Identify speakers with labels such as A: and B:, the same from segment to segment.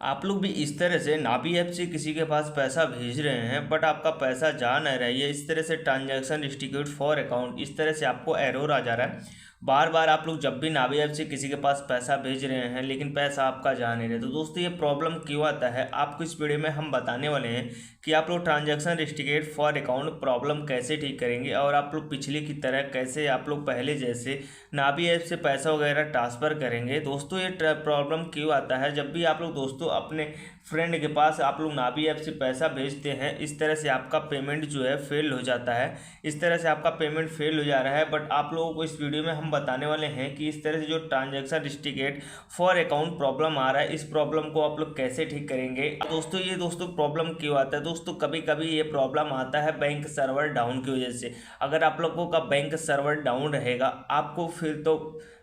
A: आप लोग भी इस तरह से नाभी ऐप से किसी के पास पैसा भेज रहे हैं बट आपका पैसा जा नहीं रहा है, इस तरह से ट्रांजैक्शन रिस्ट्रिक्टेड फॉर अकाउंट, इस तरह से आपको एरर आ जा रहा है। बार बार आप लोग जब भी नाभी ऐप से किसी के पास पैसा भेज रहे हैं लेकिन पैसा आपका जा नहीं रहा, तो दोस्तों ये प्रॉब्लम क्यों आता है आपको इस वीडियो में हम बताने वाले हैं कि आप लोग transaction restricted for account problem कैसे ठीक करेंगे और आप लोग पिछले की तरह कैसे आप लोग पहले जैसे नाभी ऐप से पैसा वगैरह ट्रांसफ़र करेंगे। दोस्तों ये प्रॉब्लम क्यों आता है, जब भी आप लोग दोस्तों अपने फ्रेंड के पास आप लोग नाभी ऐप से पैसा भेजते हैं इस तरह से आपका पेमेंट जो है फेल हो जाता है, इस तरह से आपका पेमेंट फेल हो जा रहा है। बट आप लोगों को इस वीडियो में हम बताने वाले हैं कि इस तरह से जो transaction restricted for account problem आ रहा है इस प्रॉब्लम को आप लोग कैसे ठीक करेंगे। दोस्तों प्रॉब्लम क्यों आता है, दोस्तों कभी कभी ये प्रॉब्लम आता है बैंक सर्वर डाउन की वजह से। अगर आप लोगों का बैंक सर्वर डाउन रहेगा आपको फिर तो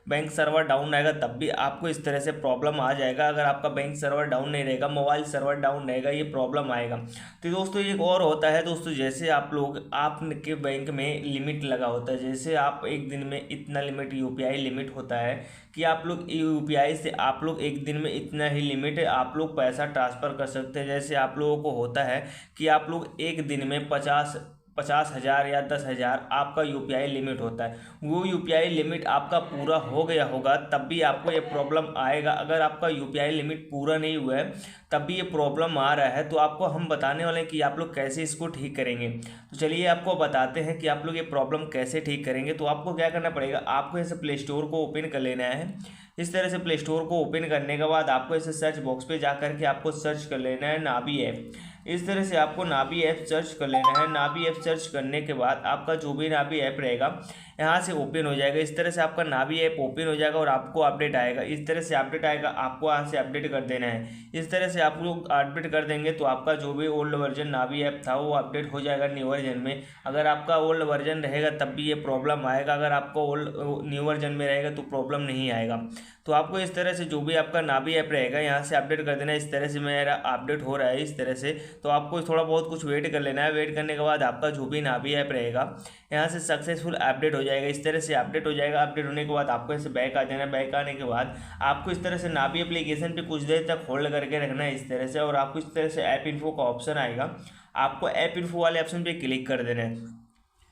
A: बैंक सर्वर डाउन रहेगा तब भी आपको इस तरह से प्रॉब्लम आ जाएगा। अगर आपका बैंक सर्वर डाउन नहीं रहेगा, मोबाइल सर्वर डाउन रहेगा, ये प्रॉब्लम आएगा। तो दोस्तों एक और होता है दोस्तों, जैसे आप लोग आपके बैंक में लिमिट लगा होता है, जैसे आप एक दिन में इतना लिमिट यूपीआई लिमिट होता है कि आप लोग यूपीआई से आप लोग एक दिन में इतना ही लिमिट आप लोग पैसा ट्रांसफ़र कर सकते हैं। जैसे आप लोगों को होता है कि आप लोग एक दिन में 50,000 या 10,000 आपका यूपीआई लिमिट होता है, वो यूपीआई लिमिट आपका पूरा हो गया होगा तब भी आपको ये प्रॉब्लम आएगा। अगर आपका यूपीआई लिमिट पूरा नहीं हुआ है तब भी ये प्रॉब्लम आ रहा है, तो आपको हम बताने वाले हैं कि आप लोग कैसे इसको ठीक करेंगे। तो चलिए आपको बताते हैं कि आप लोग ये प्रॉब्लम कैसे ठीक करेंगे। तो आपको क्या करना पड़ेगा, आपको ऐसे प्ले स्टोर को ओपन कर लेना है। इस तरह से प्ले स्टोर को ओपन करने के बाद आपको ऐसे सर्च बॉक्स पे जा करके आपको सर्च कर लेना है नाभी ऐप। इस तरह से आपको नाभी ऐप सर्च कर लेना है। नाभी ऐप सर्च करने के बाद आपका जो भी नाभी ऐप रहेगा यहाँ से ओपन हो जाएगा। इस तरह से आपका नाभी ऐप ओपन हो जाएगा और आपको अपडेट आएगा। इस तरह से अपडेट आएगा, आपको यहाँ से अपडेट कर देना है। इस तरह से आप लोग अपडेट कर देंगे तो आपका जो भी ओल्ड वर्जन नाभी ऐप था वो अपडेट हो जाएगा न्यू वर्जन में। अगर आपका ओल्ड वर्जन रहेगा तब भी ये प्रॉब्लम आएगा, अगर आपका ओल्ड न्यू वर्जन में रहेगा तो प्रॉब्लम नहीं आएगा। तो आपको इस तरह से जो भी आपका नाभी ऐप रहेगा यहाँ से अपडेट कर देना है। इस तरह से मेरा अपडेट हो रहा है इस तरह से, तो आपको थोड़ा बहुत कुछ वेट कर लेना है। वेट करने के बाद आपका जो भी नाभी ऐप रहेगा यहाँ से सक्सेसफुल अपडेट हो जाएगा। इस तरह से अपडेट हो जाएगा। अपडेट होने के बाद आपको ऐसे बैक आ जाना है। बैक आने के बाद आपको इस तरह से नाभी एप्लीकेशन पे कुछ देर तक होल्ड करके रखना है इस तरह से, और आपको इस तरह से ऐप इन्फो का ऑप्शन आएगा, आपको ऐप इन्फो वाले ऑप्शन पे क्लिक कर देना है।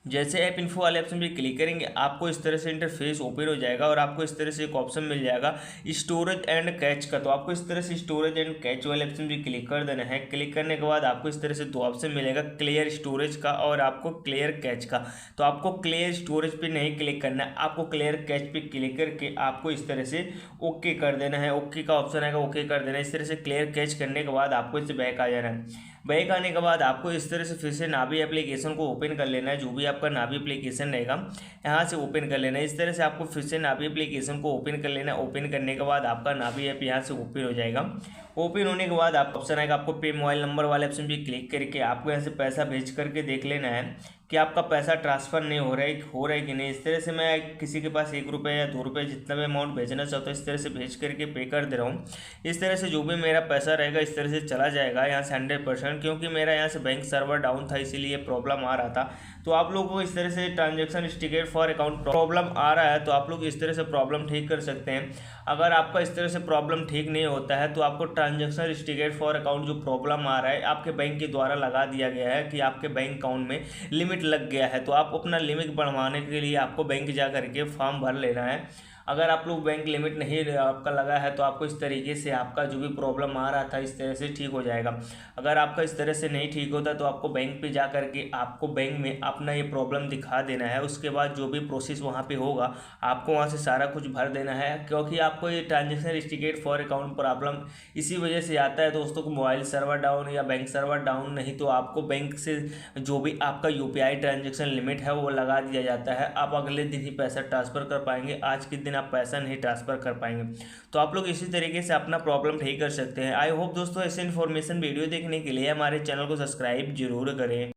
A: जैसे ऐप इन्फो वाले ऑप्शन पे क्लिक करेंगे आपको इस तरह से इंटरफेस ओपन हो जाएगा और आपको इस तरह से एक ऑप्शन मिल जाएगा स्टोरेज एंड कैच का। तो आपको इस तरह से स्टोरेज एंड कैच वाले ऑप्शन पे क्लिक कर देना है। क्लिक करने के बाद आपको इस तरह से दो ऑप्शन मिलेगा, क्लियर स्टोरेज का और आपको क्लियर कैच का। तो आपको क्लियर स्टोरेज पे नहीं क्लिक करना है, आपको क्लियर कैच पे क्लिक करके आपको इस तरह से ओके कर देना है। ओके का ऑप्शन आएगा, ओके कर देना है। इस तरह से क्लियर कैच करने के बाद आपको इससे बैक आ जाना है। बैक आने के बाद आपको इस तरह से फिर से नाभी एप्लीकेशन को ओपन कर लेना है। जो भी आपका नाभी एप्लीकेशन रहेगा यहाँ से ओपन कर लेना है। इस तरह से आपको फिर से नाभी एप्लीकेशन को ओपन कर लेना है। ओपन करने के बाद आपका नाभी ऐप यहाँ से ओपन हो जाएगा। ओपन होने के बाद आप ऑप्शन आएगा, आपको पे मोबाइल नंबर वाले ऑप्शन पे क्लिक करके आपको यहाँ से पैसा भेज करके देख लेना है कि आपका पैसा ट्रांसफ़र नहीं हो रहा है कि नहीं। इस तरह से मैं किसी के पास 1 रुपये या 2 रुपये जितना भी अमाउंट भेजना चाहता हूँ इस तरह से भेज करके पे कर दे रहा हूँ। इस तरह से जो भी मेरा पैसा रहेगा इस तरह से चला जाएगा यहाँ से 100%, क्योंकि मेरा यहाँ से बैंक सर्वर डाउन था इसीलिए प्रॉब्लम आ रहा था। तो आप लोगों को इस तरह से transaction restricted for account problem आ रहा है तो आप लोग इस तरह से प्रॉब्लम ठीक कर सकते हैं। अगर आपका इस तरह से प्रॉब्लम ठीक नहीं होता है तो आपको ट्रांजेक्शन रिस्ट्रिक्टेड फॉर अकाउंट जो प्रॉब्लम आ रहा है आपके बैंक के द्वारा लगा दिया गया है कि आपके बैंक अकाउंट में लिमिट लग गया है, तो आप अपना लिमिट बढ़वाने के लिए आपको बैंक जा करके फॉर्म भर लेना है। अगर आप लोग बैंक लिमिट नहीं आपका लगा है तो आपको इस तरीके से आपका जो भी प्रॉब्लम आ रहा था इस तरह से ठीक हो जाएगा। अगर आपका इस तरह से नहीं ठीक होता तो आपको बैंक पे जा करके आपको बैंक में अपना ये प्रॉब्लम दिखा देना है। उसके बाद जो भी प्रोसेस वहाँ पे होगा आपको वहाँ से सारा कुछ भर देना है, क्योंकि आपको ये transaction restricted for account problem इसी वजह से आता है दोस्तों को, मोबाइल सर्वर डाउन या बैंक सर्वर डाउन नहीं तो आपको बैंक से जो भी आपका यूपीआई ट्रांजेक्शन लिमिट है वो लगा दिया जाता है। आप अगले दिन ही पैसा ट्रांसफ़र कर पाएंगे, आज के दिन आप पैसा नहीं ट्रांसफ़र कर पाएंगे। तो आप लोग इसी तरीके से अपना प्रॉब्लम ठीक कर सकते हैं। आई होप दोस्तों ऐसे इन्फॉर्मेशन वीडियो देखने के लिए हमारे चैनल को सब्सक्राइब जरूर करें।